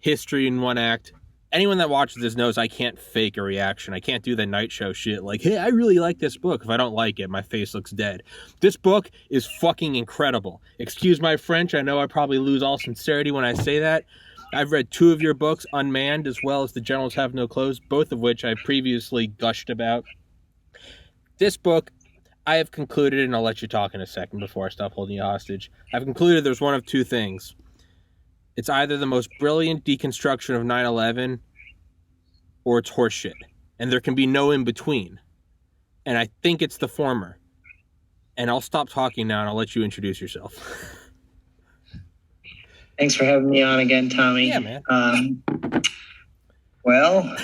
History in One Act. Anyone that watches this knows I can't fake a reaction. I can't do the night show shit like, hey, I really like this book. If I don't like it, my face looks dead. This book is fucking incredible. Excuse my French. I know I probably lose all sincerity when I say that. I've read 2 of your books, Unmanned as well as The Generals Have No Clothes, both of which I previously gushed about. This book, I have concluded, and I'll let you talk in a second before I stop holding you hostage. I've concluded there's one of 2 things. It's either the most brilliant deconstruction of 9/11 or it's horseshit. And there can be no in between. And I think it's the former. And I'll stop talking now and I'll let you introduce yourself. Thanks for having me on again, Tommy. Yeah, man. Well,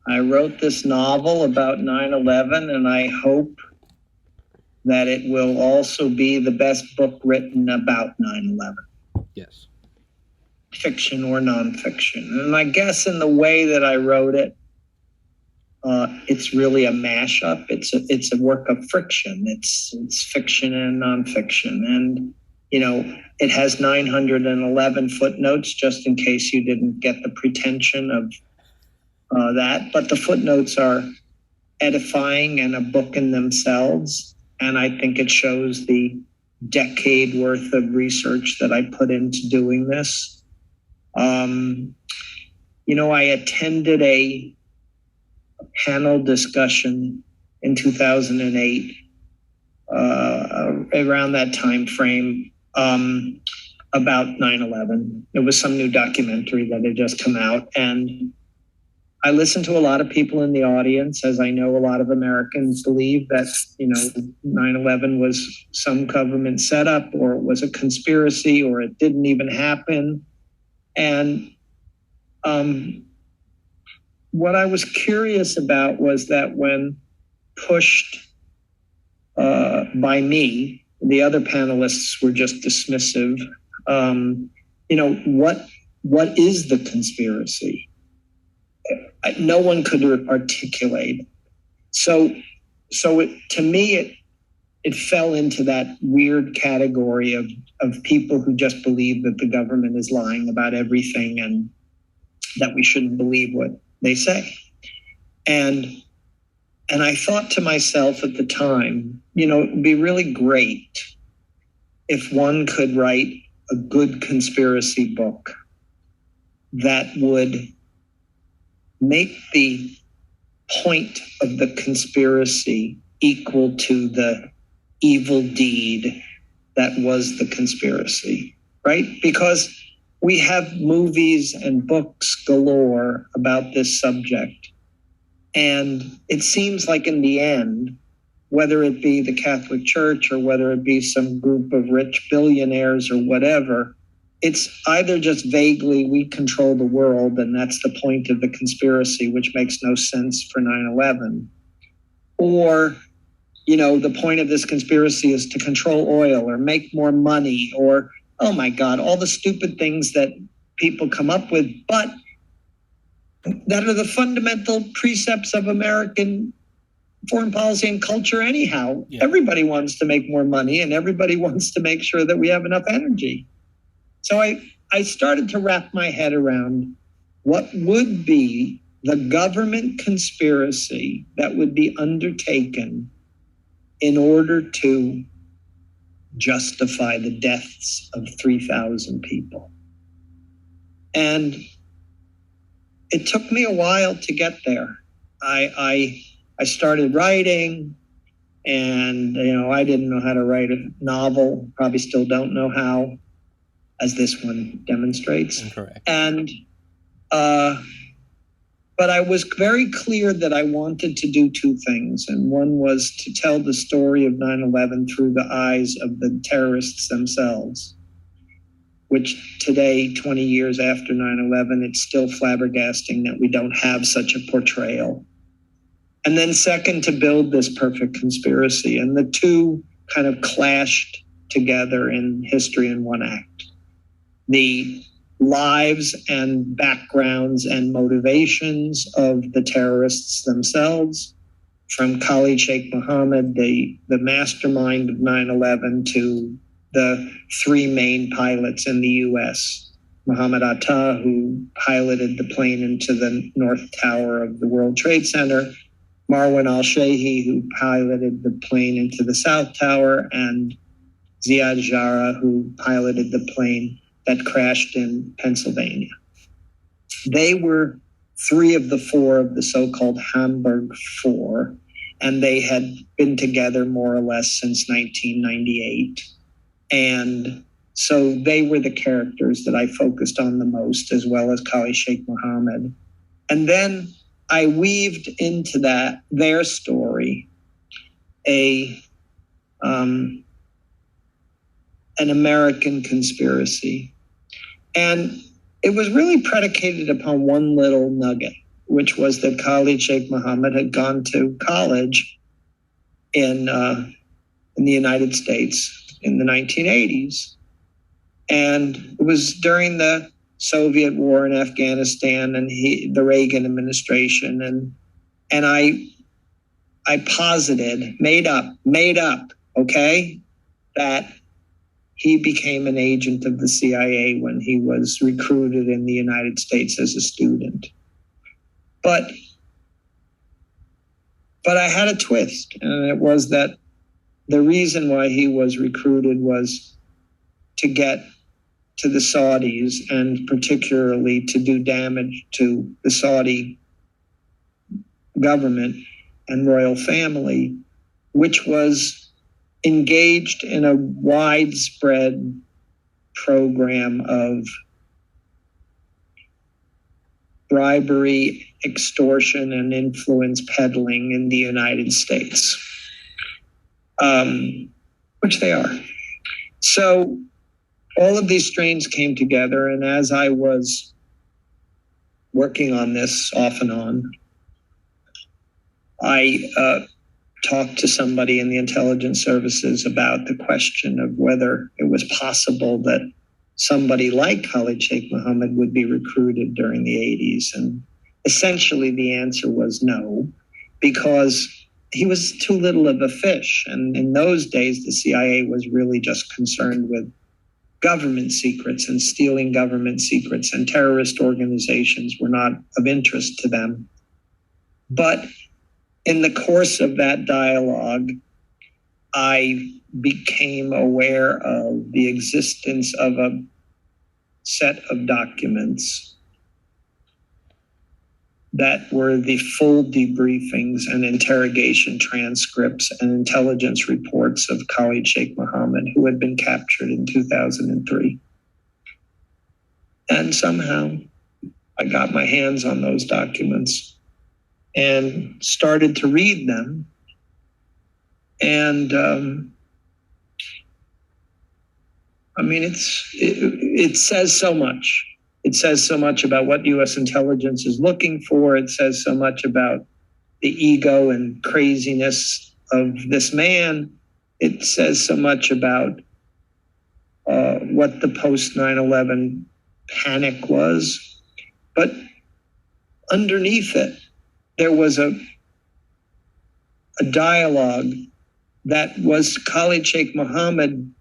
I wrote this novel about 9/11 and I hope that it will also be the best book written about 9/11. Yes. Fiction or nonfiction. And I guess in the way that I wrote it, it's really a mashup. It's a work of friction. It's fiction and nonfiction. And, you know, it has 911 footnotes, just in case you didn't get the pretension of that. But the footnotes are edifying and a book in themselves. And I think it shows the decade worth of research that I put into doing this. You know, I attended a panel discussion in 2008, around that time frame, about 9/11. It was some new documentary that had just come out. And I listened to a lot of people in the audience, as I know a lot of Americans believe that, you know, 9/11 was some government setup or it was a conspiracy or it didn't even happen. And what I was curious about was that when pushed by me, the other panelists were just dismissive. You know, what is the conspiracy? No one could articulate. So to me, it fell into that weird category of people who just believe that the government is lying about everything and that we shouldn't believe what they say. And I thought to myself at the time, you know, it would be really great if one could write a good conspiracy book that would make the point of the conspiracy equal to the evil deed that was the conspiracy, right? Because we have movies and books galore about this subject. And it seems like in the end, whether it be the Catholic Church or whether it be some group of rich billionaires or whatever, it's either just vaguely we control the world and that's the point of the conspiracy, which makes no sense for 9/11. Or, you know, the point of this conspiracy is to control oil or make more money or, oh my God, all the stupid things that people come up with, but that are the fundamental precepts of American foreign policy and culture anyhow. Yeah. Everybody wants to make more money and everybody wants to make sure that we have enough energy. So I started to wrap my head around what would be the government conspiracy that would be undertaken in order to justify the deaths of 3,000 people. And it took me a while to get there. I started writing and, you know, I didn't know how to write a novel, probably still don't know how, as this one demonstrates. Incorrect. And, but I was very clear that I wanted to do 2 things. And one was to tell the story of 9/11 through the eyes of the terrorists themselves, which today, 20 years after 9/11, it's still flabbergasting that we don't have such a portrayal. And then second, to build this perfect conspiracy. And the 2 kind of clashed together in History in One Act. The lives and backgrounds and motivations of the terrorists themselves, from Khalid Sheikh Mohammed, the mastermind of 9/11, to the 3 main pilots in the U.S. Mohammed Atta, who piloted the plane into the North Tower of the World Trade Center, Marwan al-Shehi, who piloted the plane into the South Tower, and Ziad Jarrah, who piloted the plane that crashed in Pennsylvania. They were 3 of the 4 of the so-called Hamburg Four, and they had been together more or less since 1998. And so they were the characters that I focused on the most, as well as Khalid Sheikh Mohammed. And then I weaved into that, their story, an American conspiracy. And it was really predicated upon one little nugget, which was that Khalid Sheikh Mohammed had gone to college in the United States in the 1980s. And it was during the Soviet war in Afghanistan and the Reagan administration. And I posited, made up, okay, that he became an agent of the CIA when he was recruited in the United States as a student. But I had a twist, and it was that the reason why he was recruited was to get to the Saudis, and particularly to do damage to the Saudi government and royal family, which was engaged in a widespread program of bribery, extortion, and influence peddling in the United States, which they are. So all of these strains came together, and as I was working on this off and on, I talked to somebody in the intelligence services about the question of whether it was possible that somebody like Khalid Sheikh Mohammed would be recruited during the 80s. And essentially the answer was no, because he was too little of a fish. And in those days, the CIA was really just concerned with government secrets and stealing government secrets, and terrorist organizations were not of interest to them. But in the course of that dialogue, I became aware of the existence of a set of documents that were the full debriefings and interrogation transcripts and intelligence reports of Khalid Sheikh Mohammed, who had been captured in 2003. And somehow I got my hands on those documents and started to read them. And it says so much. It says so much about what U.S. intelligence is looking for. It says so much about the ego and craziness of this man. It says so much about what the post 9/11 panic was. But underneath it, there was a dialogue that was Khalid Sheikh Mohammed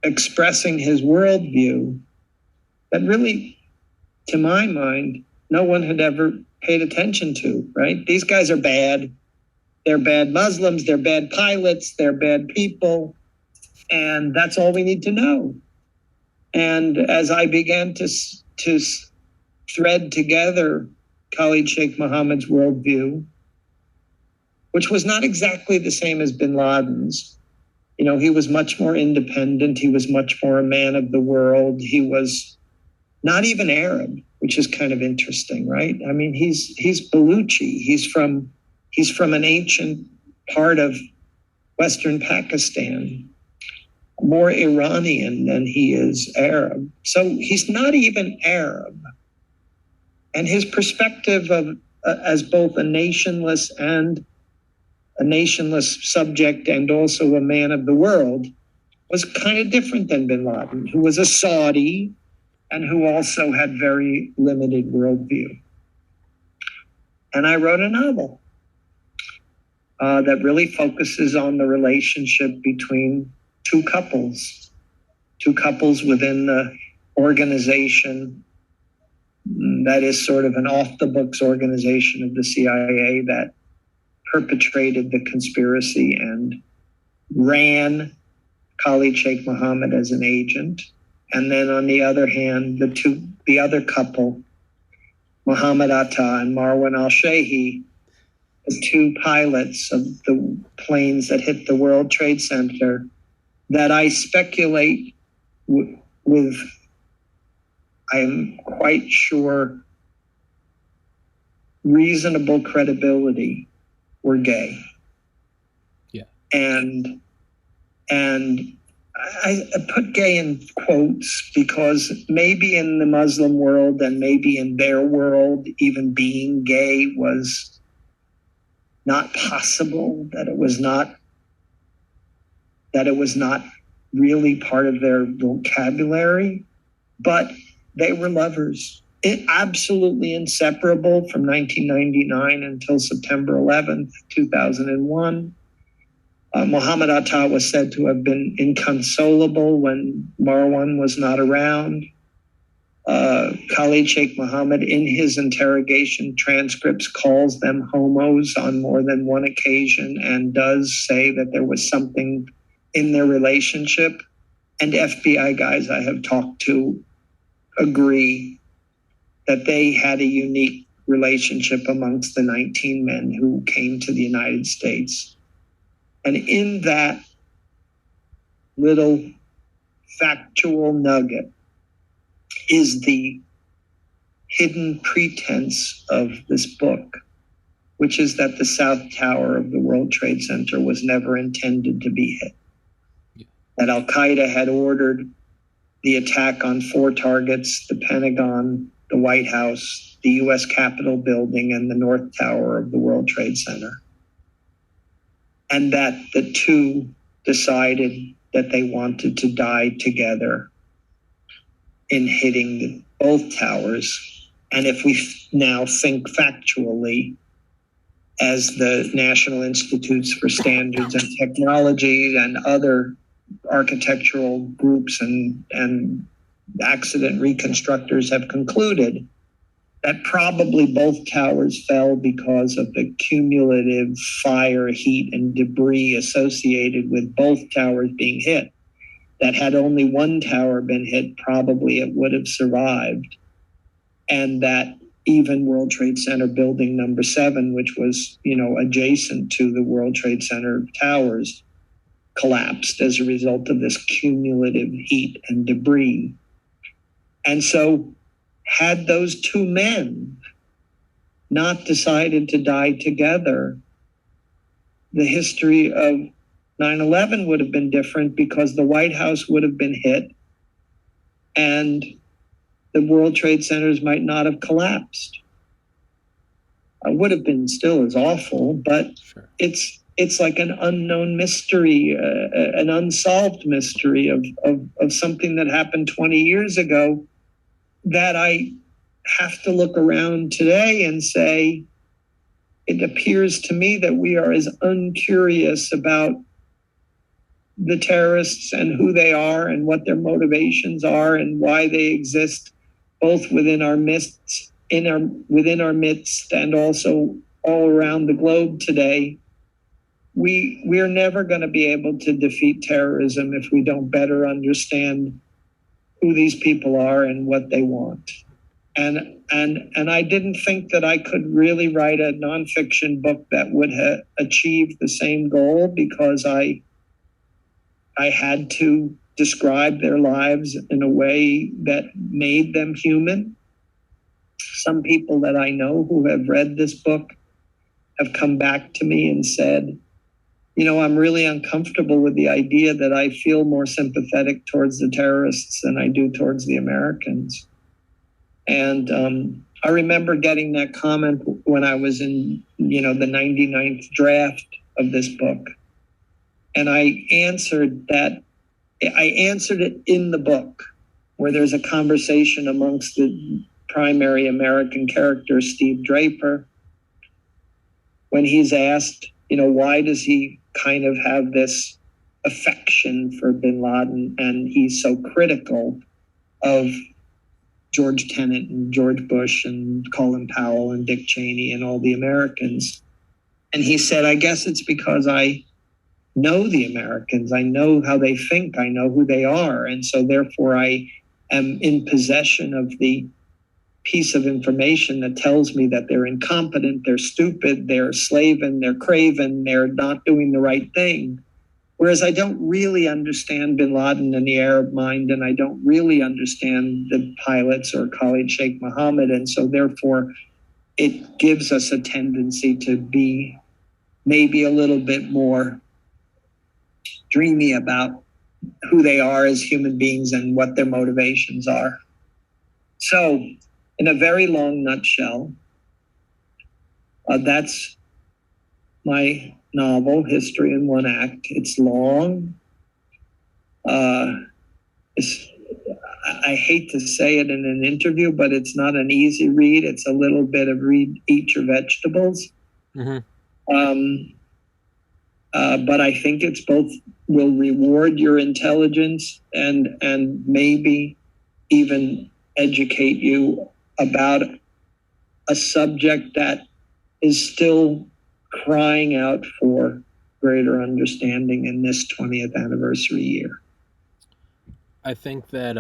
expressing his worldview that really, to my mind, no one had ever paid attention to, right? These guys are bad. They're bad Muslims. They're bad pilots. They're bad people. And that's all we need to know. And as I began to thread together Khalid Sheikh Mohammed's worldview, which was not exactly the same as bin Laden's. You know, he was much more independent. He was much more a man of the world. He was not even Arab, which is kind of interesting, right? I mean, he's Baluchi. He's from an ancient part of Western Pakistan, more Iranian than he is Arab. So he's not even Arab. And his perspective of as both a nationless subject and also a man of the world was kind of different than bin Laden, who was a Saudi and who also had very limited worldview. And I wrote a novel that really focuses on the relationship between two couples within the organization that is sort of an off-the-books organization of the CIA that perpetrated the conspiracy and ran Khalid Sheikh Mohammed as an agent. And then on the other hand, the other couple, Mohammed Atta and Marwan al-Shehi, the two pilots of the planes that hit the World Trade Center, that I speculate with, I'm quite sure, reasonable credibility, were gay. Yeah. And I put gay in quotes because maybe in the Muslim world and maybe in their world, even being gay was not possible, that it was not really part of their vocabulary, but they were lovers. Absolutely inseparable from 1999 until September 11th, 2001. Mohammed Atta was said to have been inconsolable when Marwan was not around. Khalid Sheikh Mohammed, in his interrogation transcripts, calls them homos on more than one occasion and does say that there was something in their relationship. And FBI guys I have talked to agree that they had a unique relationship amongst the 19 men who came to the United States. And in that little factual nugget is the hidden pretense of this book, which is that the South Tower of the World Trade Center was never intended to be hit. Yeah. That Al-Qaeda had ordered the attack on 4 targets: the Pentagon, the White House, the U.S. Capitol building, and the North Tower of the World Trade Center. And that the two decided that they wanted to die together in hitting both towers. And if we now think factually, as the National Institutes for Standards and Technology and other architectural groups and accident reconstructors have concluded, that probably both towers fell because of the cumulative fire, heat, and debris associated with both towers being hit. That had only one tower been hit, probably it would have survived. And that even World Trade Center building number 7, which was, adjacent to the World Trade Center towers, collapsed as a result of this cumulative heat and debris. And so had those two men not decided to die together, the history of 9/11 would have been different, because the White House would have been hit and the World Trade Centers might not have collapsed. It would have been still as awful, but sure. It's like an unknown mystery, an unsolved mystery of something that happened 20 years ago, that I have to look around today and say, it appears to me that we are as uncurious about the terrorists and who they are and what their motivations are and why they exist, both within our midst, within our midst, and also all around the globe today. We're never going to be able to defeat terrorism if we don't better understand who these people are and what they want. And I didn't think that I could really write a nonfiction book that would have achieved the same goal, because I had to describe their lives in a way that made them human. Some people that I know who have read this book have come back to me and said, I'm really uncomfortable with the idea that I feel more sympathetic towards the terrorists than I do towards the Americans. And I remember getting that comment when I was in, the 99th draft of this book. And I answered it in the book, where there's a conversation amongst the primary American character, Steve Draper, when he's asked, why does he kind of have this affection for bin Laden, and he's so critical of George Tenet and George Bush and Colin Powell and Dick Cheney and all the Americans. And he said, I guess it's because I know the Americans. I know how they think. I know who they are. And so therefore I am in possession of the piece of information that tells me that they're incompetent, they're stupid, they're slaving, they're craven, they're not doing the right thing. Whereas I don't really understand bin Laden and the Arab mind, and I don't really understand the pilots or Khalid Sheikh Mohammed. And so therefore it gives us a tendency to be maybe a little bit more dreamy about who they are as human beings and what their motivations are. So in a very long nutshell, that's my novel, History in One Act. It's long. I hate to say it in an interview, but it's not an easy read. It's a little bit of eat your vegetables. Mm-hmm. But I think it's both will reward your intelligence and maybe even educate you about a subject that is still crying out for greater understanding in this 20th anniversary year. I think that,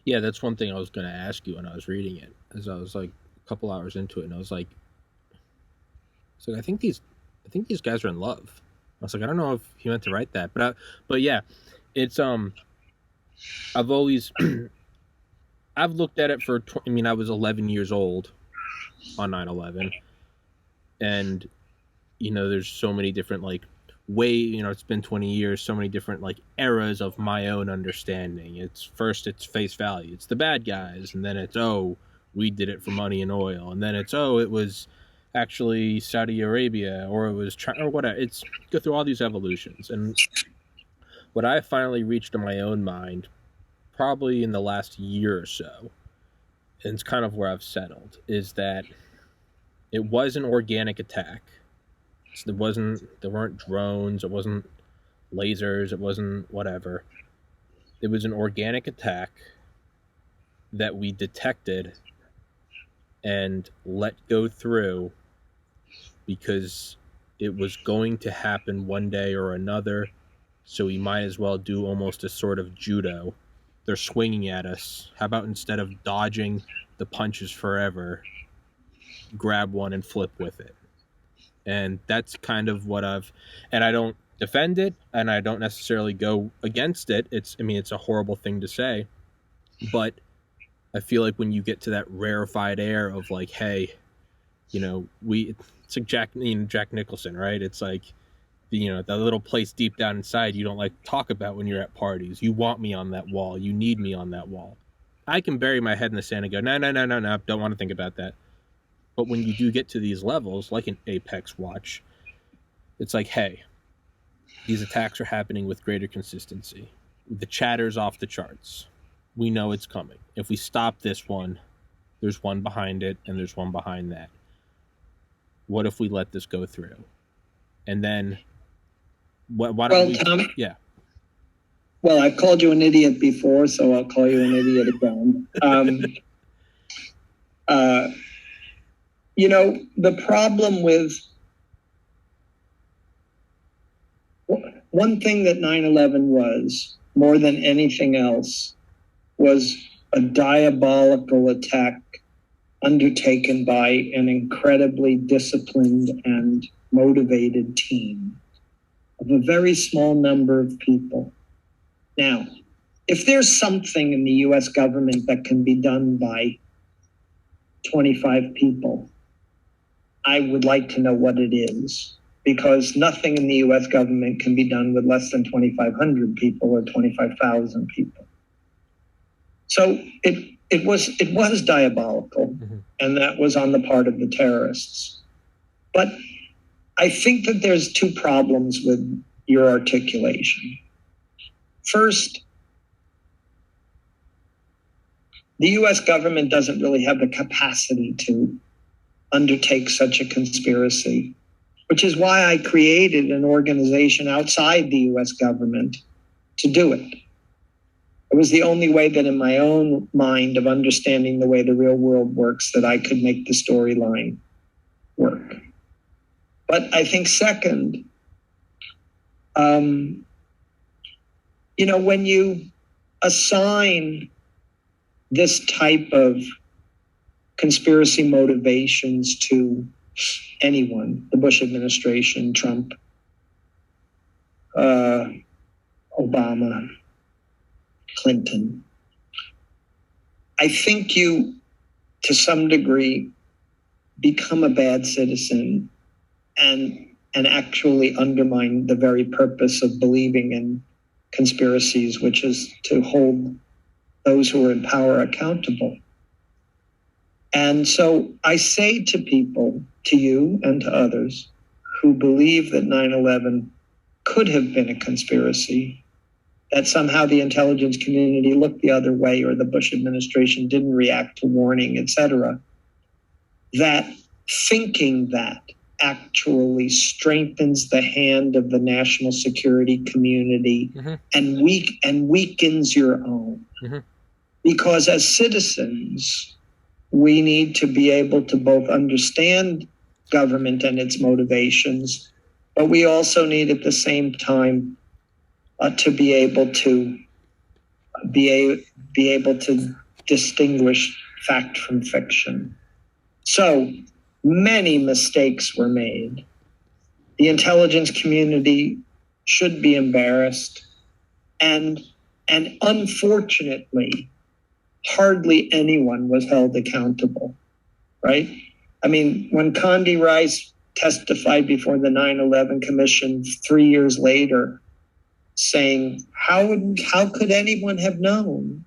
yeah, that's one thing I was going to ask you when I was reading it, as I was like a couple hours into it, and I was like, so I think these guys are in love. I was like, I don't know if he meant to write that, but yeah, it's, I've always, I've looked at it for, I was 11 years old on 9/11, and, there's so many different, like, it's been 20 years, so many different, like, eras of my own understanding. It's face value. It's the bad guys, and then it's, we did it for money and oil, and then it's, it was actually Saudi Arabia, or it was China, or whatever. It's go through all these evolutions, and what I finally reached in my own mind, probably in the last year or so, and it's kind of where I've settled, is that it was an organic attack. So there weren't drones, it wasn't lasers, it wasn't whatever. It was an organic attack that we detected and let go through because it was going to happen one day or another, so we might as well do almost a sort of judo. They're swinging at us. How about instead of dodging the punches forever, grab one and flip with it? And that's kind of what and I don't defend it, and I don't necessarily go against it. It's a horrible thing to say, but I feel like when you get to that rarefied air of like, hey, it's like Jack Nicholson, right? It's like, the little place deep down inside you don't like to talk about when you're at parties. You want me on that wall. You need me on that wall. I can bury my head in the sand and go, no, don't want to think about that. But when you do get to these levels, like an Apex watch, it's like, hey, these attacks are happening with greater consistency. The chatter's off the charts. We know it's coming. If we stop this one, there's one behind it, and there's one behind that. What if we let this go through? And then, why don't we... Tom, yeah. Well, I've called you an idiot before, so I'll call you an idiot again. The problem with... One thing that 9/11 was, more than anything else, was a diabolical attack undertaken by an incredibly disciplined and motivated team of a very small number of people. Now, if there's something in the U.S. government that can be done by 25 people, I would like to know what it is, because nothing in the U.S. government can be done with less than 2,500 people or 25,000 people. So it was diabolical, mm-hmm. And that was on the part of the terrorists. But I think that there's two problems with your articulation. First, the U.S. government doesn't really have the capacity to undertake such a conspiracy, which is why I created an organization outside the U.S. government to do it. It was the only way that in my own mind of understanding the way the real world works that I could make the storyline work. But I think second, when you assign this type of conspiracy motivations to anyone, the Bush administration, Trump, Obama, Clinton, I think you, to some degree, become a bad citizen and actually undermine the very purpose of believing in conspiracies, which is to hold those who are in power accountable. And so I say to people, to you and to others who believe that 9/11 could have been a conspiracy, that somehow the intelligence community looked the other way or the Bush administration didn't react to warning, etc., that thinking that actually strengthens the hand of the national security community and weakens your own. Because as citizens, we need to be able to both understand government and its motivations, but we also need at the same time to be able to distinguish fact from fiction. So many mistakes were made. The intelligence community should be embarrassed, and unfortunately, hardly anyone was held accountable, right? I mean, when Condi Rice testified before the 9/11 Commission 3 years later, saying, how could anyone have known?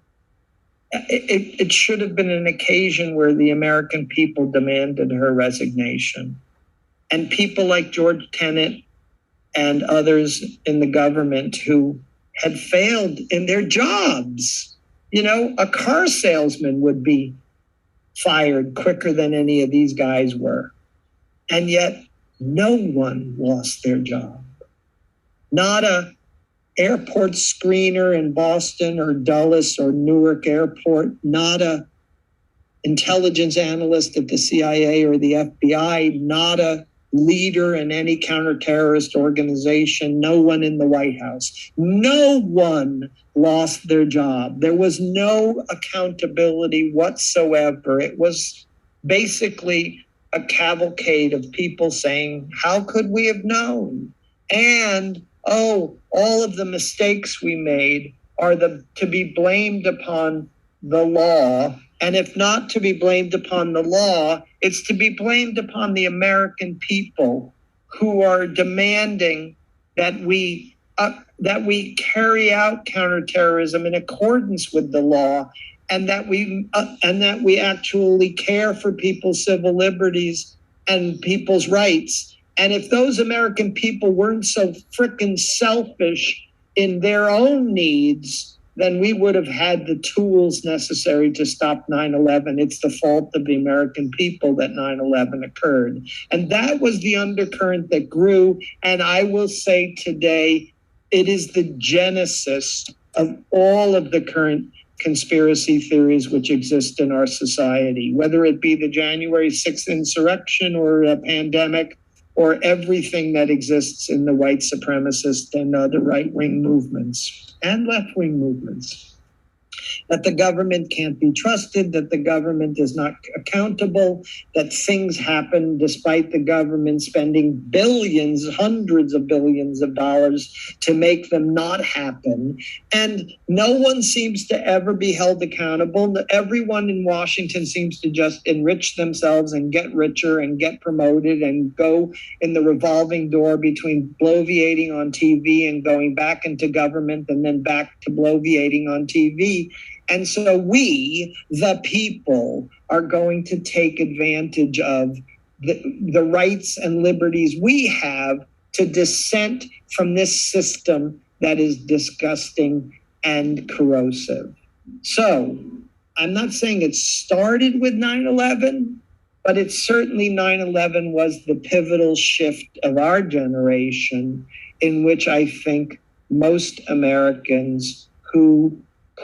It should have been an occasion where the American people demanded her resignation. And people like George Tenet and others in the government who had failed in their jobs. A car salesman would be fired quicker than any of these guys were. And yet no one lost their job. Not a airport screener in Boston or Dulles or Newark Airport, not a intelligence analyst at the CIA or the FBI, not a leader in any counterterrorist organization, no one in the White House. No one lost their job. There was no accountability whatsoever. It was basically a cavalcade of people saying, how could we have known? And all of the mistakes we made are to be blamed upon the law. And if not to be blamed upon the law, it's to be blamed upon the American people who are demanding that we carry out counterterrorism in accordance with the law, and that we actually care for people's civil liberties and people's rights. And if those American people weren't so frickin' selfish in their own needs, then we would have had the tools necessary to stop 9/11. It's the fault of the American people that 9/11 occurred. And that was the undercurrent that grew. And I will say today, it is the genesis of all of the current conspiracy theories which exist in our society, whether it be the January 6th insurrection or a pandemic, or everything that exists in the white supremacist and the right-wing movements and left-wing movements. That the government can't be trusted, that the government is not accountable, that things happen despite the government spending billions, hundreds of billions of dollars to make them not happen. And no one seems to ever be held accountable. Everyone in Washington seems to just enrich themselves and get richer and get promoted and go in the revolving door between bloviating on TV and going back into government and then back to bloviating on TV. And so we, the people, are going to take advantage of the rights and liberties we have to dissent from this system that is disgusting and corrosive. So I'm not saying it started with 9/11, but it's certainly 9/11 was the pivotal shift of our generation in which I think most Americans who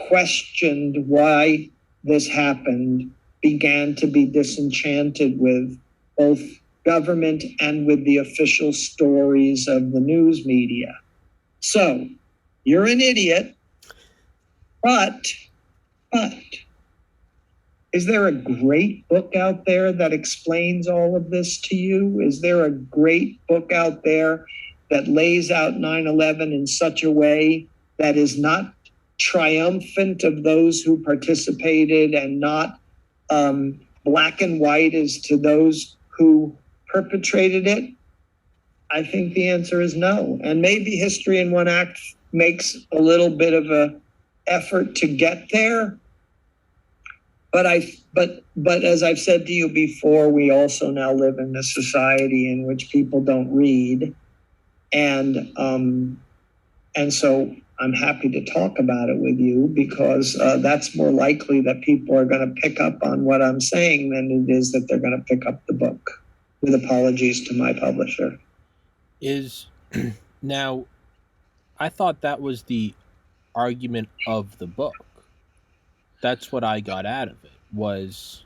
questioned why this happened began to be disenchanted with both government and with the official stories of the news media. So you're an idiot, but is there a great book out there that explains all of this to you? Is there a great book out there that lays out 9/11 in such a way that is not triumphant of those who participated and not black and white as to those who perpetrated it? I think the answer is no. And maybe History in One Act makes a little bit of a effort to get there. But as I've said to you before, we also now live in a society in which people don't read. And so I'm happy to talk about it with you, because that's more likely that people are going to pick up on what I'm saying than it is that they're going to pick up the book, with apologies to my publisher. Now, I thought that was the argument of the book. That's what I got out of it, was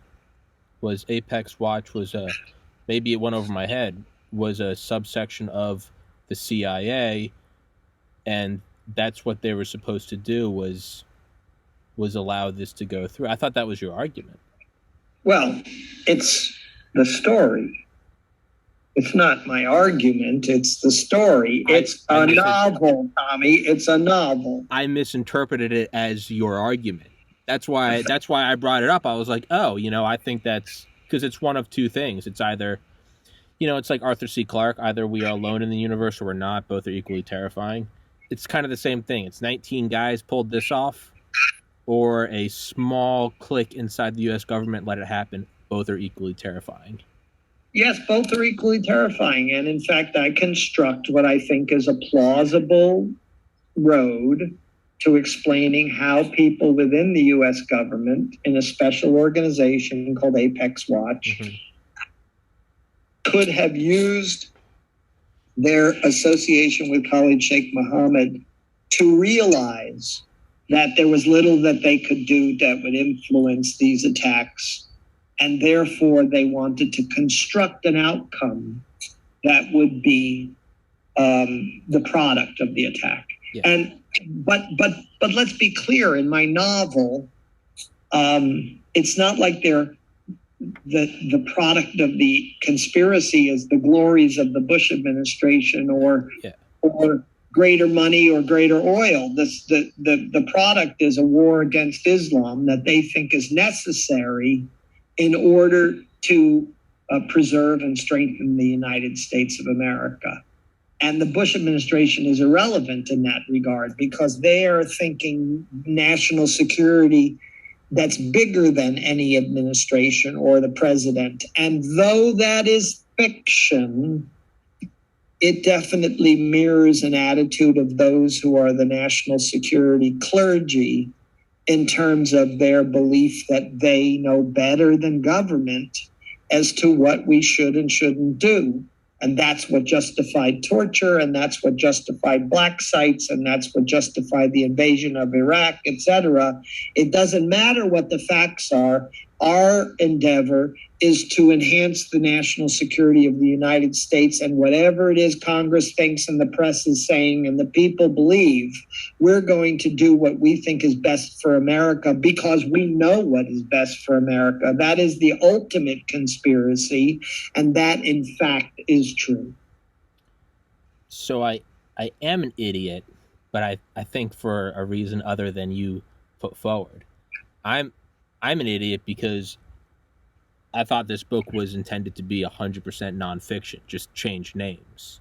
Apex Watch was maybe it went over my head, was a subsection of the CIA, and that's what they were supposed to do, was allow this to go through. I thought that was your argument. Well, it's the story. It's not my argument. It's the story. It's a novel, Tommy. It's a novel. I misinterpreted it as your argument. That's why I brought it up. I was like, oh, I think that's because it's one of two things. It's either, it's like Arthur C. Clarke, either we are alone in the universe or we're not. Both are equally terrifying. It's kind of the same thing. It's 19 guys pulled this off, or a small clique inside the U.S. government let it happen. Both are equally terrifying. Yes, both are equally terrifying. And in fact, I construct what I think is a plausible road to explaining how people within the U.S. government, in a special organization called Apex Watch, could have used their association with Khalid Sheikh Mohammed to realize that there was little that they could do that would influence these attacks. And therefore, they wanted to construct an outcome that would be the product of the attack. Yeah. But let's be clear. In my novel, it's not like they're the product of the conspiracy is the glories of the Bush administration or greater money or greater oil. The product is a war against Islam that they think is necessary in order to preserve and strengthen the United States of America. And the Bush administration is irrelevant in that regard, because they are thinking national security that's bigger than any administration or the president. And though that is fiction, it definitely mirrors an attitude of those who are the national security clergy in terms of their belief that they know better than government as to what we should and shouldn't do. And that's what justified torture, and that's what justified black sites, and that's what justified the invasion of Iraq, etc. It doesn't matter what the facts are. Our endeavor is to enhance the national security of the United States, and whatever it is Congress thinks and the press is saying and the people believe, we're going to do what we think is best for America because we know what is best for America. That is the ultimate conspiracy, and that, in fact, is true. So I am an idiot, but I think for a reason other than you put forward. I'm an idiot because I thought this book was intended to be 100% nonfiction, just change names.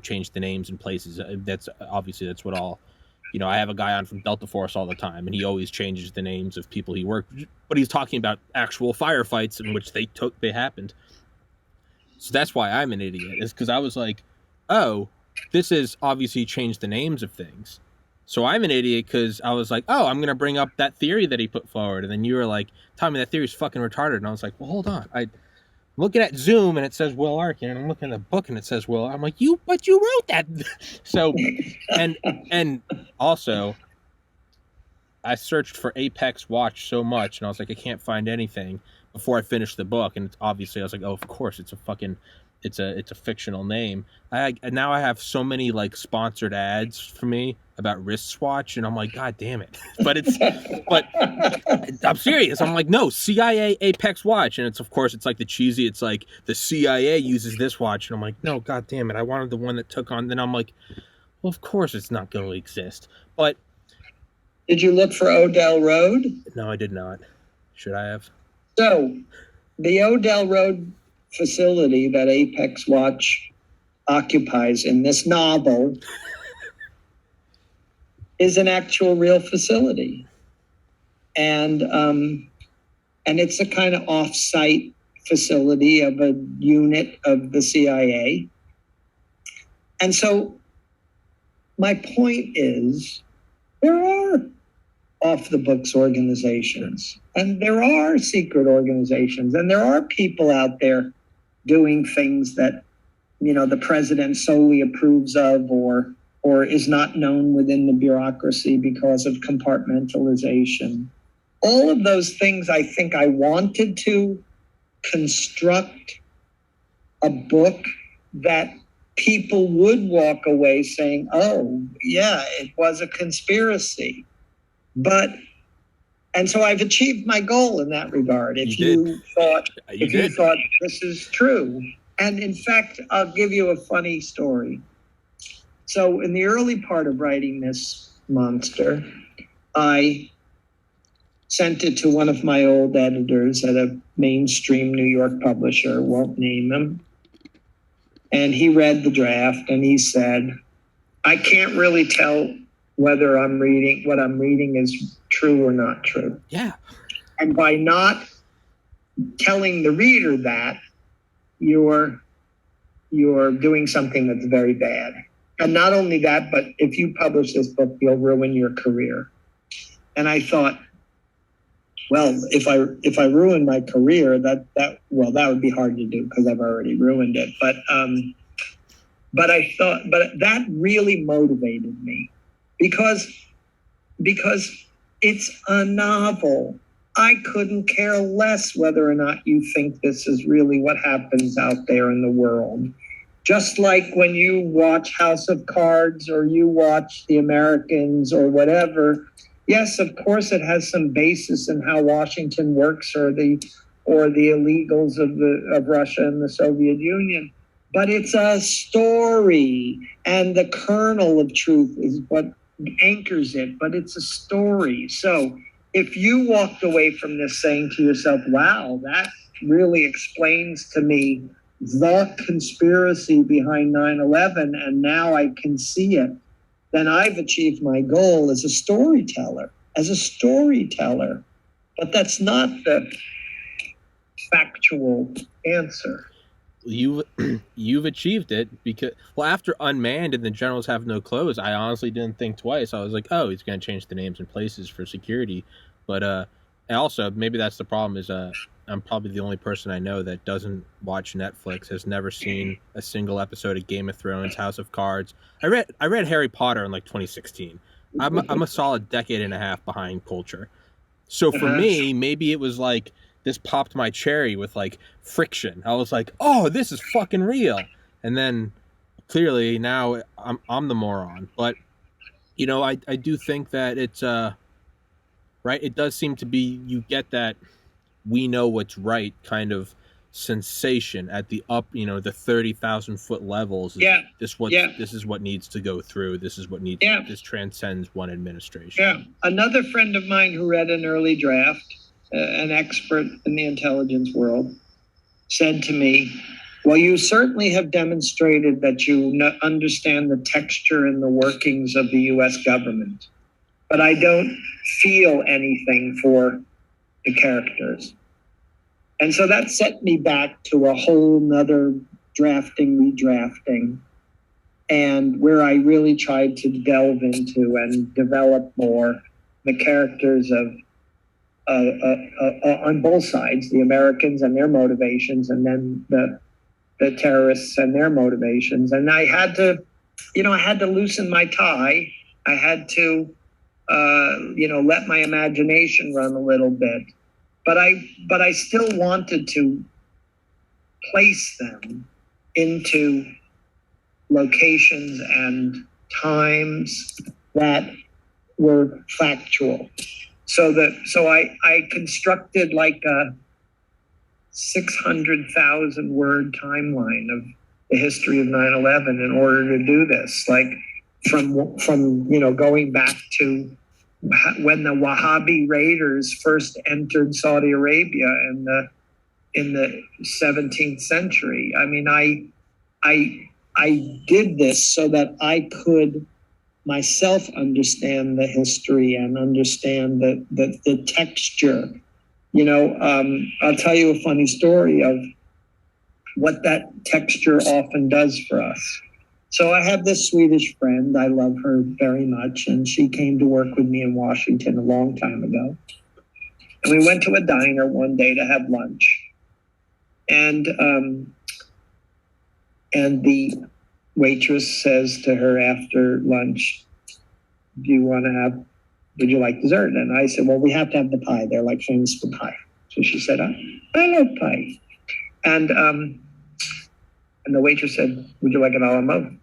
Change the names and places. That's what all, I have a guy on from Delta Force all the time, and he always changes the names of people he worked with, but he's talking about actual firefights in which they happened. So that's why I'm an idiot, is because I was like, oh, this is obviously changed the names of things. So I'm an idiot because I was like, oh, I'm going to bring up that theory that he put forward. And then you were like, Tommy, that theory is fucking retarded. And I was like, well, hold on. I'm looking at Zoom and it says Will Arkin. And I'm looking at the book and it says Will. I'm like, but you wrote that. So, and also, I searched for Apex Watch so much, and I was like, I can't find anything before I finished the book. And it's obviously, I was like, oh, of course, it's a fictional name. Now I have so many like sponsored ads for me about wristwatch, and I'm like, God damn it! But I'm serious. I'm like, no, CIA Apex Watch, and it's like the cheesy. It's like the CIA uses this watch, and I'm like, no, God damn it! I wanted the one that took on. Then I'm like, well, of course it's not going to exist. But did you look for Odell Road? No, I did not. Should I have? So, the Odell Road facility that Apex Watch occupies in this novel is an actual real facility. And it's a kind of off-site facility of a unit of the CIA. And so my point is, there are off-the-books organizations, and there are secret organizations, and there are people out there doing things that, the president solely approves of or is not known within the bureaucracy because of compartmentalization. All of those things, I think I wanted to construct a book that people would walk away saying, oh, yeah, it was a conspiracy. And so I've achieved my goal in that regard. If you thought this is true. And in fact, I'll give you a funny story. So in the early part of writing this monster, I sent it to one of my old editors at a mainstream New York publisher, won't name him. And he read the draft and he said, I can't really tell whether what I'm reading is true or not true. Yeah. And by not telling the reader that, you're doing something that's very bad. And not only that, but if you publish this book, you'll ruin your career. And I thought, well, if I ruin my career, that would be hard to do because I've already ruined it. But that really motivated me because it's a novel. I couldn't care less whether or not you think this is really what happens out there in the world. Just like when you watch House of Cards or you watch The Americans or whatever, yes, of course it has some basis in how Washington works or the illegals of Russia and the Soviet Union. But it's a story, and the kernel of truth is what anchors it, but it's a story. So if you walked away from this saying to yourself, wow, that really explains to me the conspiracy behind 9/11, and now I can see it, then I've achieved my goal as a storyteller. But that's not the factual answer. You've achieved it because, after Unmanned and the Generals Have No Clothes, I honestly didn't think twice. I was like, oh, he's going to change the names and places for security. But and also, maybe that's the problem is I'm probably the only person I know that doesn't watch Netflix, has never seen a single episode of Game of Thrones, House of Cards. I read Harry Potter in like 2016. I'm a solid decade and a half behind culture. So for me, maybe it was like this popped my cherry with like friction. I was like, oh, this is fucking real. And then clearly now I'm the moron. But I do think that it's right. It does seem to be, you get that we know what's right kind of sensation at the the 30,000 foot levels. This is what needs to go through. This is what needs. This transcends one administration. Yeah. Another friend of mine who read an early draft, an expert in the intelligence world, said to me, well, you certainly have demonstrated that you understand the texture and the workings of the U.S. government, but I don't feel anything for the characters. And so that set me back to a whole nother redrafting, and where I really tried to delve into and develop more the characters of on both sides, the Americans and their motivations, and then the terrorists and their motivations. And I had to loosen my tie. I had to let my imagination run a little bit. But I still wanted to place them into locations and times that were factual. So I constructed like a 600,000 word timeline of the history of 9/11 in order to do this, like from going back to when the Wahhabi raiders first entered Saudi Arabia in the 17th century. I mean, I did this so that I could myself understand the history and understand the texture. I'll tell you a funny story of what that texture often does for us. So I have this Swedish friend. I love her very much. And she came to work with me in Washington a long time ago. And we went to a diner one day to have lunch. And the waitress says to her after lunch, would you like dessert? And I said, well, we have to have the pie. They're like famous for pie. So she said, I love pie. And the waitress said, would you like it a la mode?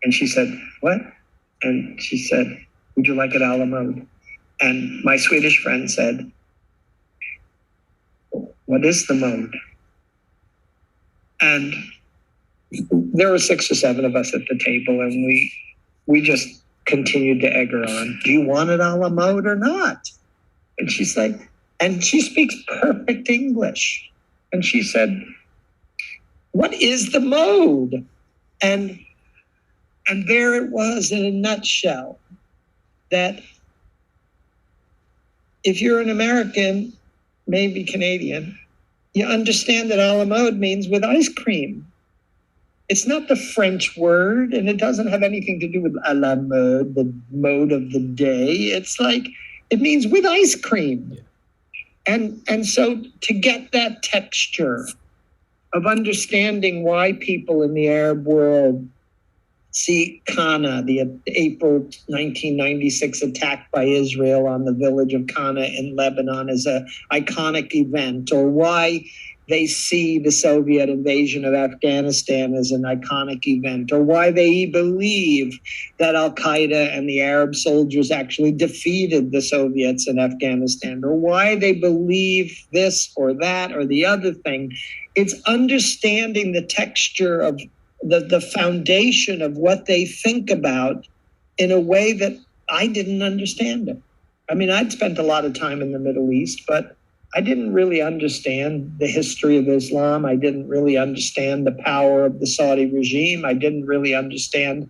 And she said, what? And she said, would you like it a la mode? And my Swedish friend said, what is the mode? And there were 6 or 7 of us at the table, and we just continued to egg her on. Do you want it a la mode or not? And she's like, and she speaks perfect English. And she said, what is the mode? And there it was in a nutshell, that if you're an American, maybe Canadian, you understand that a la mode means with ice cream. It's not the French word, and it doesn't have anything to do with à la mode, the mode of the day. It's like, it means with ice cream. Yeah. And so to get that texture of understanding why people in the Arab world see Qana, the April 1996 attack by Israel on the village of Qana in Lebanon, as an iconic event, or why they see the Soviet invasion of Afghanistan as an iconic event, or why they believe that Al-Qaeda and the Arab soldiers actually defeated the Soviets in Afghanistan, or why they believe this or that or the other thing. It's understanding the texture of the foundation of what they think about in a way that I didn't understand it. I mean, I'd spent a lot of time in the Middle East, but I didn't really understand the history of Islam. I didn't really understand the power of the Saudi regime. I didn't really understand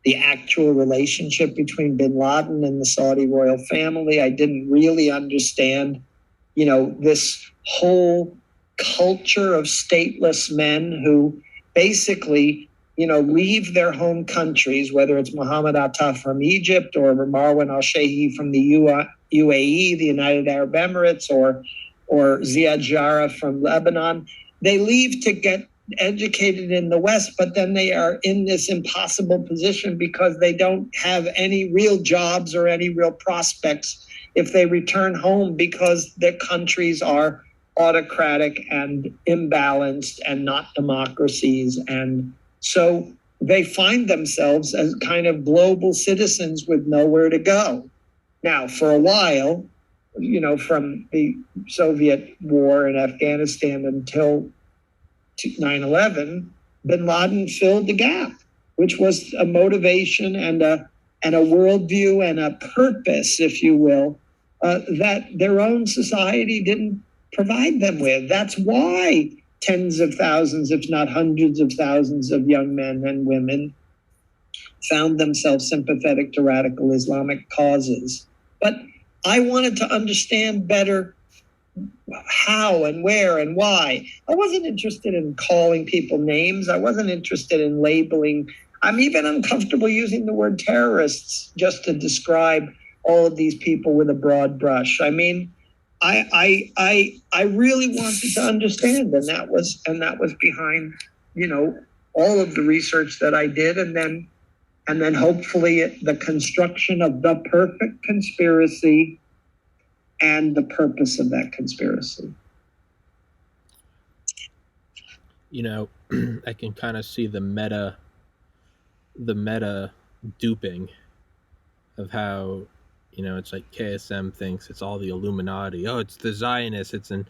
the actual relationship between bin Laden and the Saudi royal family. I didn't really understand, this whole culture of stateless men who basically, leave their home countries, whether it's Mohammed Atta from Egypt or Marwan al-Shehi from the UAE, the United Arab Emirates, or Ziad Jarrah from Lebanon. They leave to get educated in the West, but then they are in this impossible position because they don't have any real jobs or any real prospects if they return home, because their countries are autocratic and imbalanced and not democracies. And so they find themselves as kind of global citizens with nowhere to go. Now, for a while, from the Soviet war in Afghanistan until 9/11, bin Laden filled the gap, which was a motivation and a worldview and a purpose, if you will, that their own society didn't provide them with. That's why tens of thousands, if not hundreds of thousands of young men and women found themselves sympathetic to radical Islamic causes. But I wanted to understand better how and where and why. I wasn't interested in calling people names. I wasn't interested in labeling. I'm even uncomfortable using the word terrorists just to describe all of these people with a broad brush. I mean, I really wanted to understand, and that was behind, all of the research that I did. And then and then hopefully the construction of the perfect conspiracy and the purpose of that conspiracy. You know, I can kind of see the meta duping of how, you know, it's like KSM thinks it's all the Illuminati. Oh, it's the Zionists. It's an,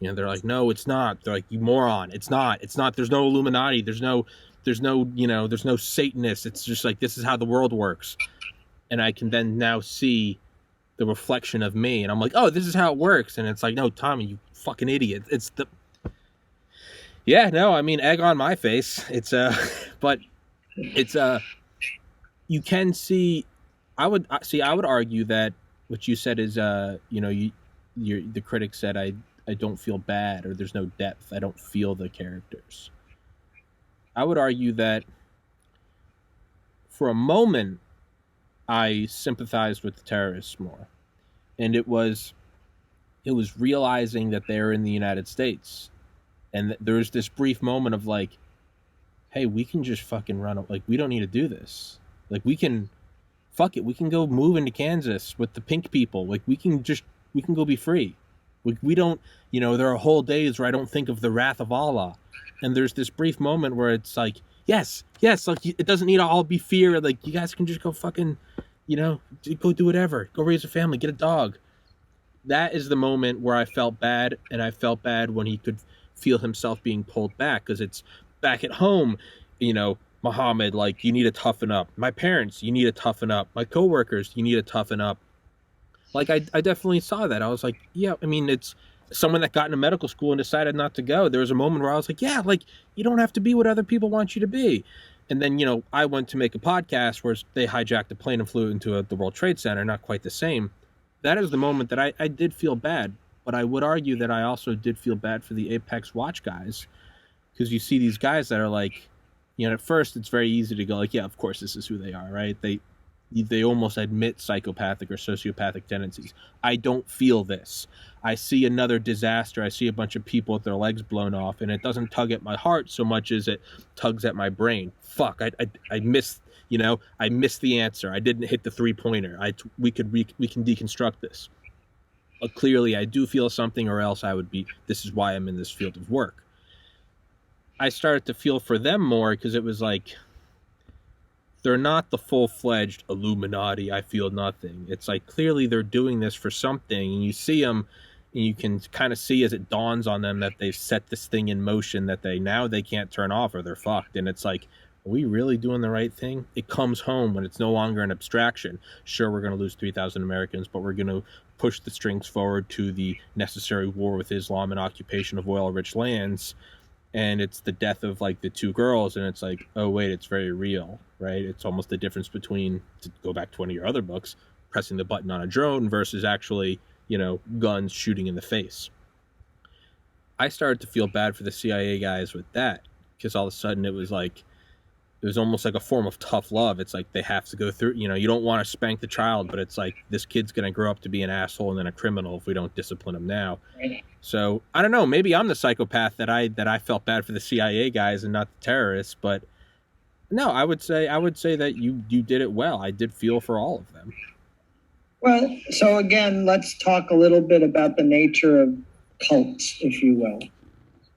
you know, they're like, no, it's not. They're like, you moron. It's not. There's no Illuminati. There's no, you know, there's no Satanists. It's just like, this is how the world works. And I can then now see the reflection of me. And I'm like, oh, this is how it works. And it's like, no, Tommy, you fucking idiot. It's the, yeah, no, I mean, egg on my face. It's, but it's, you can see, I would argue that what you said is, you know, the critic said, I don't feel bad, or there's no depth. I don't feel the characters. I would argue that for a moment, I sympathized with the terrorists more. And it was realizing that they're in the United States. And there's this brief moment of like, hey, we can just fucking run. Like, we don't need to do this. Like, we can, fuck it. We can go move into Kansas with the pink people. Like, we can go be free. We don't, you know, there are whole days where I don't think of the wrath of Allah. And there's this brief moment where it's like, yes, like, it doesn't need to all be fear. Like, you guys can just go fucking, you know, go do whatever. Go raise a family, get a dog. That is the moment where I felt bad, and I felt bad when he could feel himself being pulled back, because it's back at home, you know, Muhammad, like, you need to toughen up. My parents, you need to toughen up. My coworkers, you need to toughen up. Like, I definitely saw that. I was like, yeah, I mean, it's someone that got into medical school and decided not to go. There was a moment where I was like, yeah, like, you don't have to be what other people want you to be. And then, you know, I went to make a podcast where they hijacked a plane and flew into the World Trade Center. Not quite the same. That is the moment that I did feel bad. But I would argue that I also did feel bad for the Apex Watch guys, because you see these guys that are like, you know, at first it's very easy to go like, yeah, of course this is who they are, right? They almost admit psychopathic or sociopathic tendencies. I don't feel this. I see another disaster. I see a bunch of people with their legs blown off, and it doesn't tug at my heart so much as it tugs at my brain. Fuck, I missed, you know, I missed the answer. I didn't hit the 3-pointer. We can deconstruct this. But clearly I do feel something, or else I would be, this is why I'm in this field of work. I started to feel for them more, because it was like, they're not the full-fledged Illuminati, I feel nothing. It's like, clearly they're doing this for something, and you see them, and you can kind of see as it dawns on them that they've set this thing in motion that they can't turn off, or they're fucked. And it's like, are we really doing the right thing? It comes home when it's no longer an abstraction. Sure, we're going to lose 3,000 Americans, but we're going to push the strings forward to the necessary war with Islam and occupation of oil-rich lands. And it's the death of like the 2 girls, and it's like, oh wait, it's very real, right? It's almost the difference between, to go back to one of your other books, pressing the button on a drone versus actually, you know, guns shooting in the face. I started to feel bad for the CIA guys with that, because all of a sudden it was almost like a form of tough love. It's like they have to go through, you know, you don't want to spank the child, but it's like, this kid's going to grow up to be an asshole and then a criminal if we don't discipline him now. So I don't know, maybe I'm the psychopath that I felt bad for the CIA guys and not the terrorists, but no, I would say that you did it well. I did feel for all of them. Well, so again, let's talk a little bit about the nature of cults, if you will.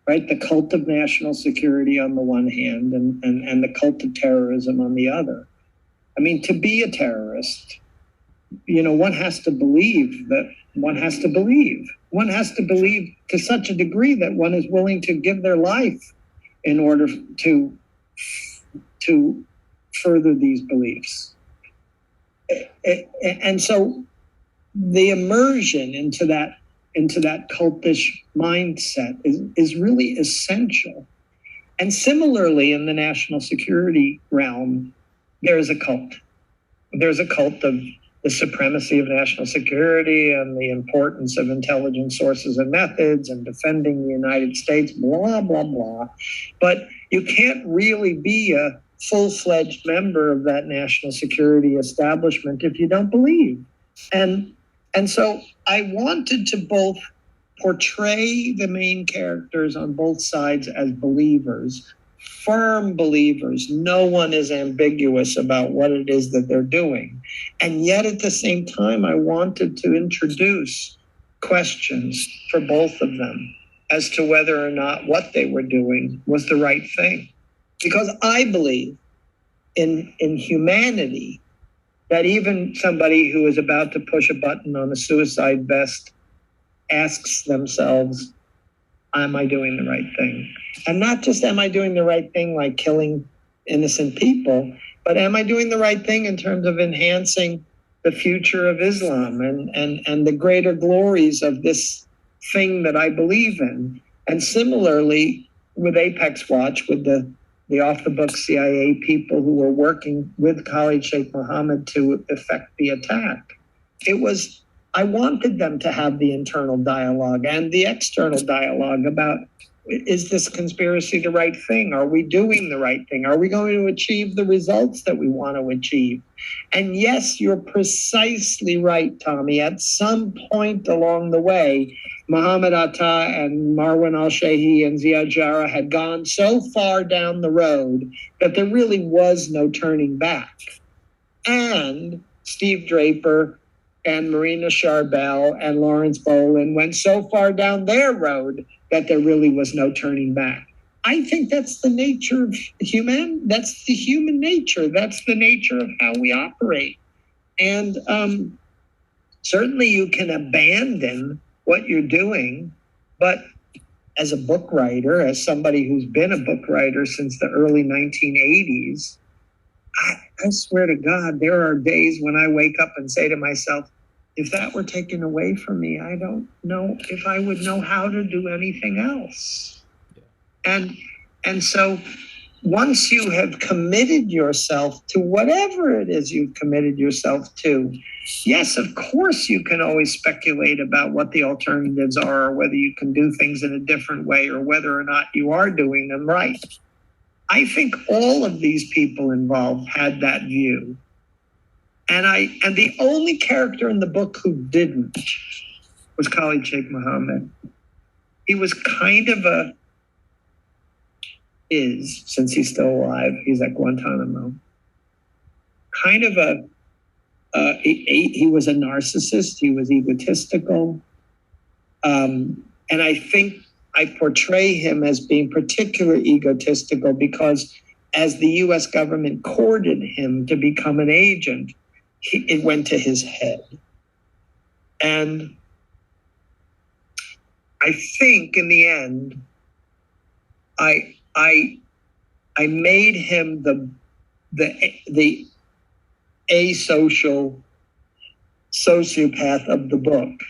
Right, the cult of national security on the one hand, and the cult of terrorism on the other. I mean, to be a terrorist, you know, one has to believe that one has to believe. One has to believe to such a degree that one is willing to give their life in order to further these beliefs. And so the immersion into that cultish mindset is really essential. And similarly, in the national security realm, there's a cult. There's a cult of the supremacy of national security and the importance of intelligence sources and methods and defending the United States, blah, blah, blah. But you can't really be a full-fledged member of that national security establishment if you don't believe. And so I wanted to both portray the main characters on both sides as believers, firm believers. No one is ambiguous about what it is that they're doing. And yet at the same time, I wanted to introduce questions for both of them as to whether or not what they were doing was the right thing. Because I believe in humanity, that even somebody who is about to push a button on a suicide vest asks themselves, am I doing the right thing? And not just am I doing the right thing like killing innocent people, but am I doing the right thing in terms of enhancing the future of Islam and the greater glories of this thing that I believe in? And similarly with Apex Watch, with the off-the-book CIA people who were working with Khalid Sheikh Mohammed to effect the attack. I wanted them to have the internal dialogue and the external dialogue about, is this conspiracy the right thing? Are we doing the right thing? Are we going to achieve the results that we want to achieve? And yes, you're precisely right, Tommy. At some point along the way, Muhammad Atta and Marwan al-Shehi and Ziad Jarrah had gone so far down the road that there really was no turning back. And Steve Draper and Marina Charbel and Lawrence Bolin went so far down their road that there really was no turning back. I think that's the nature of that's the human nature. That's the nature of how we operate. And certainly you can abandon what you're doing, but as a book writer, as somebody who's been a book writer since the early 1980s, I swear to God, there are days when I wake up and say to myself, if that were taken away from me, I don't know if I would know how to do anything else. And so once you have committed yourself to whatever it is you've committed yourself to, yes, of course, you can always speculate about what the alternatives are, or whether you can do things in a different way, or whether or not you are doing them right. I think all of these people involved had that view. And the only character in the book who didn't was Khalid Sheikh Mohammed. He was kind of since he's still alive, he's at Guantanamo, kind of he was a narcissist, he was egotistical. And I think I portray him as being particularly egotistical because as the US government courted him to become an agent, it went to his head. And I think in the end, I made him the asocial sociopath of the book.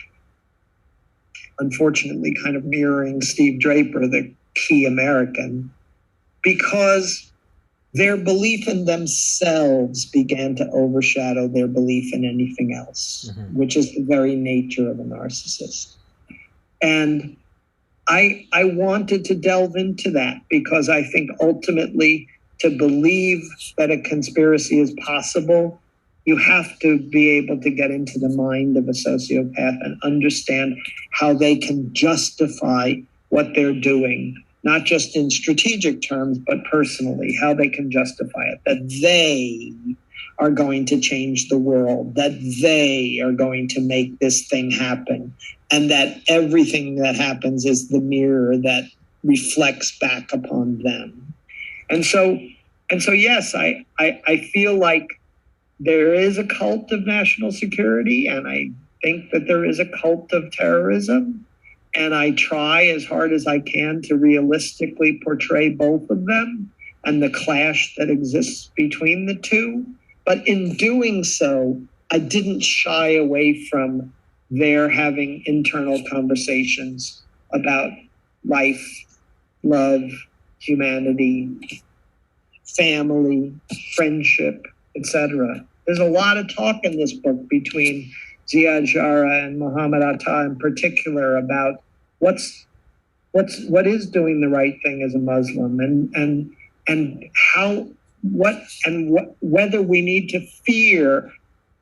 Unfortunately, kind of mirroring Steve Draper, the key American, because their belief in themselves began to overshadow their belief in anything else, which is the very nature of a narcissist. And I wanted to delve into that because I think ultimately to believe that a conspiracy is possible, you have to be able to get into the mind of a sociopath and understand how they can justify what they're doing, not just in strategic terms, but personally, how they can justify it, that they are going to change the world, that they are going to make this thing happen, and that everything that happens is the mirror that reflects back upon them. And so yes, I feel like there is a cult of national security, and I think that there is a cult of terrorism. And I try as hard as I can to realistically portray both of them and the clash that exists between the two. But in doing so, I didn't shy away from their having internal conversations about life, love, humanity, family, friendship, etc. There's a lot of talk in this book between Ziad Jarrah and Muhammad Atta in particular about what is doing the right thing as a Muslim and whether we need to fear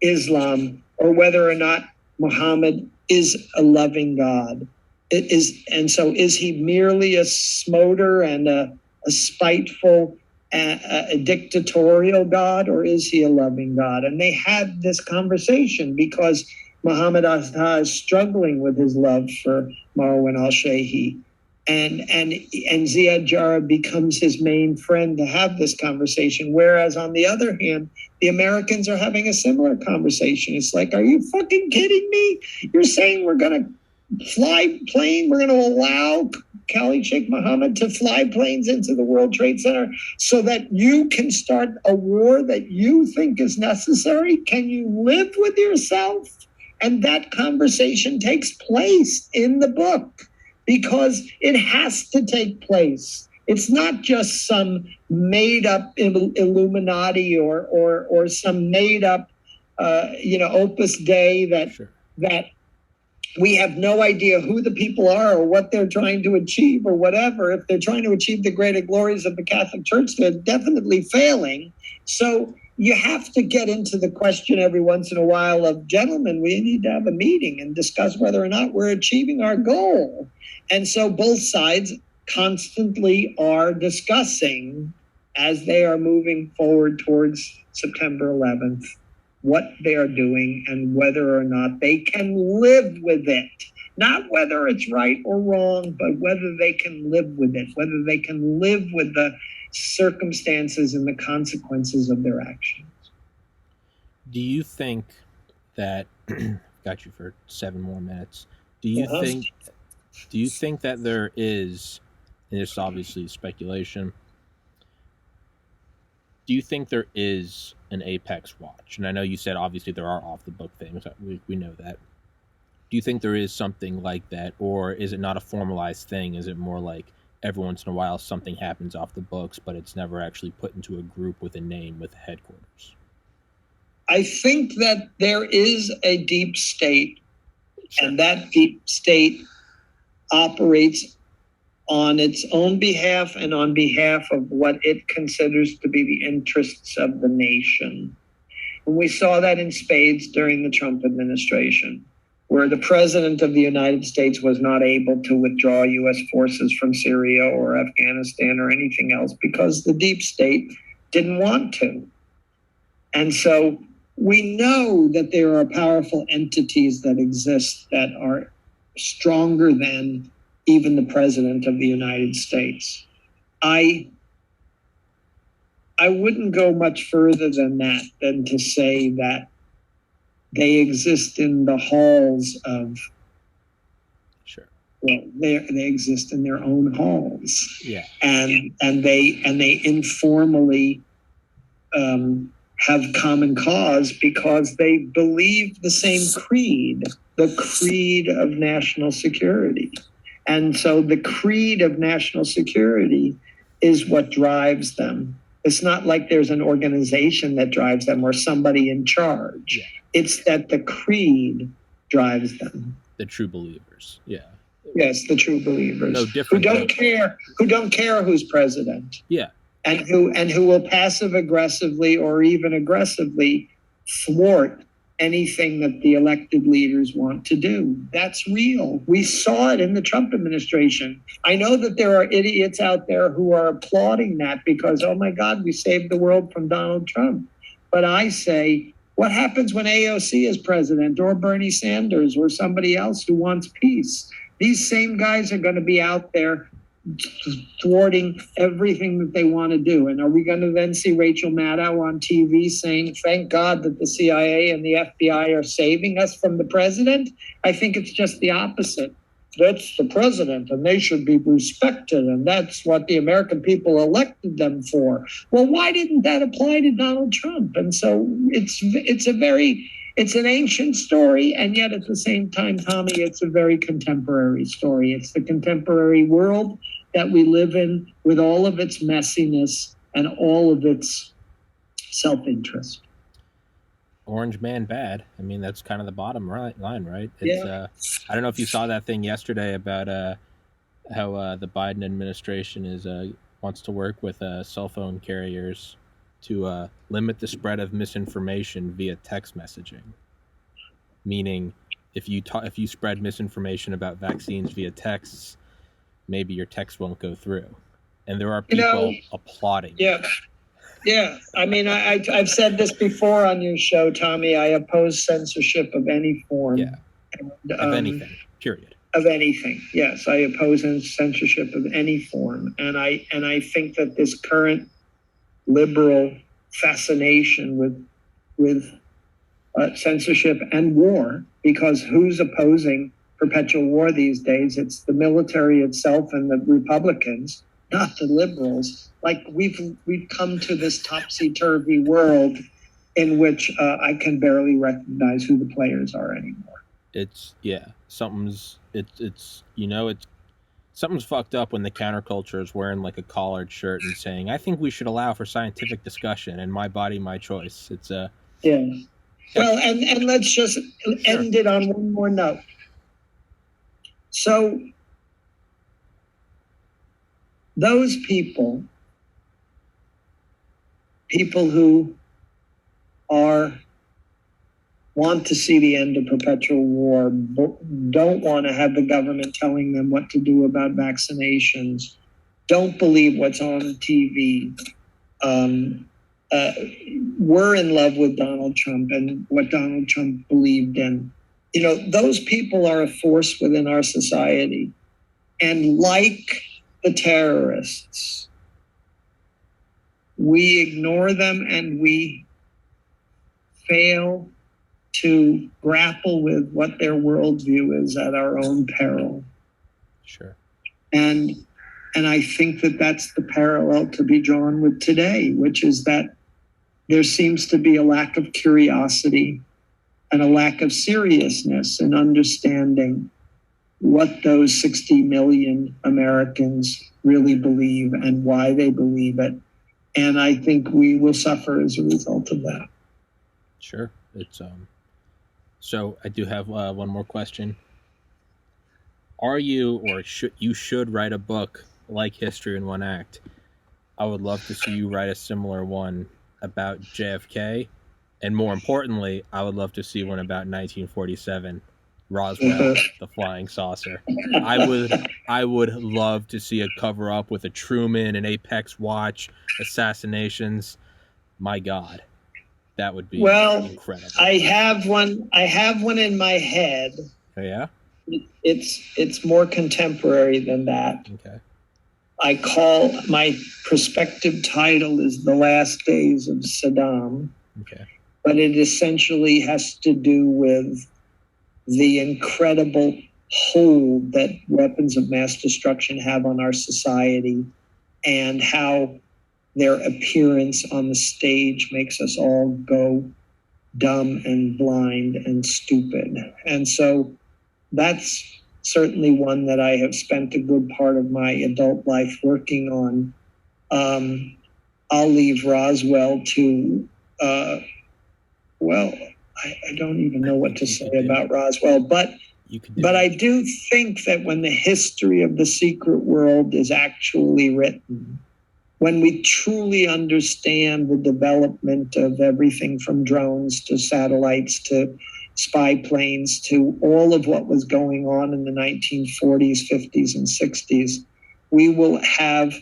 Islam or whether or not Muhammad is a loving God. Is he merely a smoter and a a spiteful, a dictatorial God, or is he a loving God? And they had this conversation because Muhammad Atta is struggling with his love for Marwan al-Shehi. And Ziad Jarrah becomes his main friend to have this conversation. Whereas on the other hand, the Americans are having a similar conversation. It's like, are you fucking kidding me? You're saying we're going to fly plane, we're going to allow Khalid Sheikh Mohammed to fly planes into the World Trade Center so that you can start a war that you think is necessary? Can you live with yourself? And that conversation takes place in the book, because it has to take place. It's not just some made up Illuminati or some made up, Opus Dei that we have no idea who the people are or what they're trying to achieve or whatever. If they're trying to achieve the greater glories of the Catholic Church, they're definitely failing. So you have to get into the question every once in a while of, gentlemen, we need to have a meeting and discuss whether or not we're achieving our goal. And so both sides constantly are discussing, as they are moving forward towards September 11th, what they are doing and whether or not they can live with it. Not whether it's right or wrong, but whether they can live with it, whether they can live with the circumstances and the consequences of their actions. Do you think that, got you for 7 more minutes, do you think that there is, and it's obviously speculation, do you think there is an Apex watch? And I know you said obviously there are off the book things, we know that. Do you think there is something like that, or is it not a formalized thing? Is it more like every once in a while something happens off the books, but it's never actually put into a group with a name, with a headquarters? I think that there is a deep state, sure. And that deep state operates on its own behalf and on behalf of what it considers to be the interests of the nation. And we saw that in spades during the Trump administration, where the president of the United States was not able to withdraw U.S. forces from Syria or Afghanistan or anything else because the deep state didn't want to. And so we know that there are powerful entities that exist that are stronger than even the president of the United States. I wouldn't go much further than that, than to say that they exist in the halls of, sure. Well, they exist in their own halls. Yeah. And they informally have common cause because they believe the same creed, the creed of national security. And so the creed of national security is what drives them. It's not like there's an organization that drives them or somebody in charge. Yeah. It's that the creed drives them. The true believers. Yeah. Yes, the true believers. No different. Who don't care who's president. Yeah. And who will passive aggressively or even aggressively thwart anything that the elected leaders want to do. That's real. We saw it in the Trump administration. I know that there are idiots out there who are applauding that because, oh my God, we saved the world from Donald Trump. But I say, what happens when AOC is president or Bernie Sanders or somebody else who wants peace? These same guys are going to be out there thwarting everything that they want to do. And are we going to then see Rachel Maddow on TV saying, thank God that the CIA and the FBI are saving us from the president? I think it's just the opposite. That's the president and they should be respected. And that's what the American people elected them for. Well, why didn't that apply to Donald Trump? And so it's an ancient story. And yet at the same time, Tommy, it's a very contemporary story. It's the contemporary world that we live in with all of its messiness and all of its self-interest. Orange man bad. I mean, that's kind of the bottom line, right? It's, yeah. I don't know if you saw that thing yesterday about how the Biden administration wants to work with cell phone carriers to limit the spread of misinformation via text messaging. Meaning, if you spread misinformation about vaccines via texts, maybe your text won't go through. and there are people applauding. Yeah. Yeah. I mean, I've said this before on your show, Tommy. I oppose censorship of any form. Yeah. Of anything, period. Of anything. Yes, I oppose censorship of any form. And I think that this current liberal fascination with censorship and war, because who's opposing perpetual war these days? It's the military itself and the Republicans, not the liberals. Like we've come to this topsy-turvy world in which I can barely recognize who the players are anymore. It's something's fucked up when the counterculture is wearing like a collared shirt and saying, I think we should allow for scientific discussion and my body, my choice. It's yeah. Well, and let's just end it on one more note. So those people who want to see the end of perpetual war, don't want to have the government telling them what to do about vaccinations, don't believe what's on TV, were in love with Donald Trump and what Donald Trump believed in. Those people are a force within our society. And like the terrorists, we ignore them and we fail to grapple with what their worldview is at our own peril. Sure. And I think that that's the parallel to be drawn with today, which is that there seems to be a lack of curiosity and a lack of seriousness in understanding what those 60 million Americans really believe and why they believe it. And I think we will suffer as a result of that. Sure. It's so I do have one more question. Are you, or should write a book like History in One Act? I would love to see you write a similar one about JFK, and more importantly, I would love to see one about 1947, Roswell, the flying saucer. I would love to see a cover up with a Truman and Apex Watch assassinations. My God, that would be incredible. I have one in my head. Oh, yeah? It's more contemporary than that. Okay. I call my prospective title is The Last Days of Saddam. Okay. But it essentially has to do with the incredible hold that weapons of mass destruction have on our society and how their appearance on the stage makes us all go dumb and blind and stupid. And so that's certainly one that I have spent a good part of my adult life working on. I'll leave Roswell to, I don't even know what to say about Roswell, but I do think that when the history of the secret world is actually written, when we truly understand the development of everything from drones to satellites to spy planes to all of what was going on in the 1940s, 50s, and 60s, we will have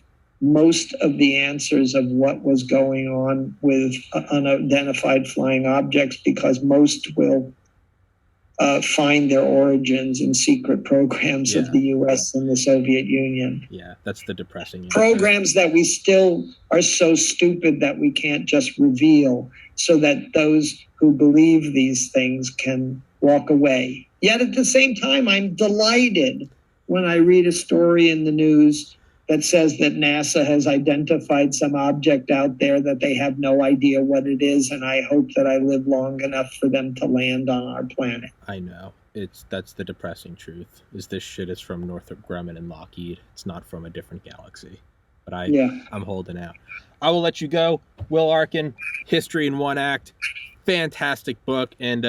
most of the answers of what was going on with unidentified flying objects, because most will find their origins in secret programs of the U.S. and the Soviet Union. Yeah, that's the depressing answer. Programs that we still are so stupid that we can't just reveal, so that those who believe these things can walk away. Yet at the same time, I'm delighted when I read a story in the news that says that NASA has identified some object out there that they have no idea what it is, and I hope that I live long enough for them to land on our planet. I know. That's the depressing truth, is this shit is from Northrop Grumman and Lockheed. It's not from a different galaxy. But I'm holding out. I will let you go. Will Arkin, History in One Act. Fantastic book. And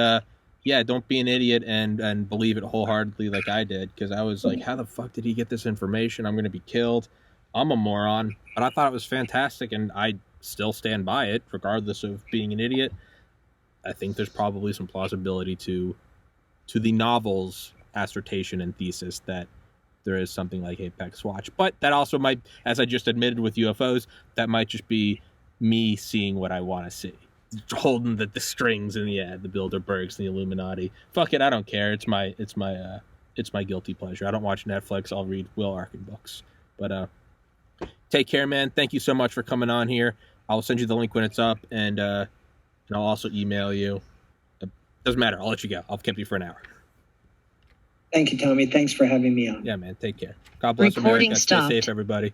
don't be an idiot and believe it wholeheartedly like I did, because I was like, how the fuck did he get this information? I'm going to be killed. I'm a moron. But I thought it was fantastic, and I still stand by it, regardless of being an idiot. I think there's probably some plausibility to the novel's assertion and thesis that there is something like Apex Watch. But that also might, as I just admitted with UFOs, that might just be me seeing what I want to see. Holding the strings and the Bilderbergs and the Illuminati. Fuck it, I don't care. It's my guilty pleasure. I don't watch Netflix. I'll read Will Arkin books. But take care, man. Thank you so much for coming on here. I'll send you the link when it's up, and I'll also email you. Doesn't matter. I'll let you go. I've kept you for an hour. Thank you, Tommy. Thanks for having me on. Yeah, man. Take care. God bless Recording America. stopped. Stay safe, everybody.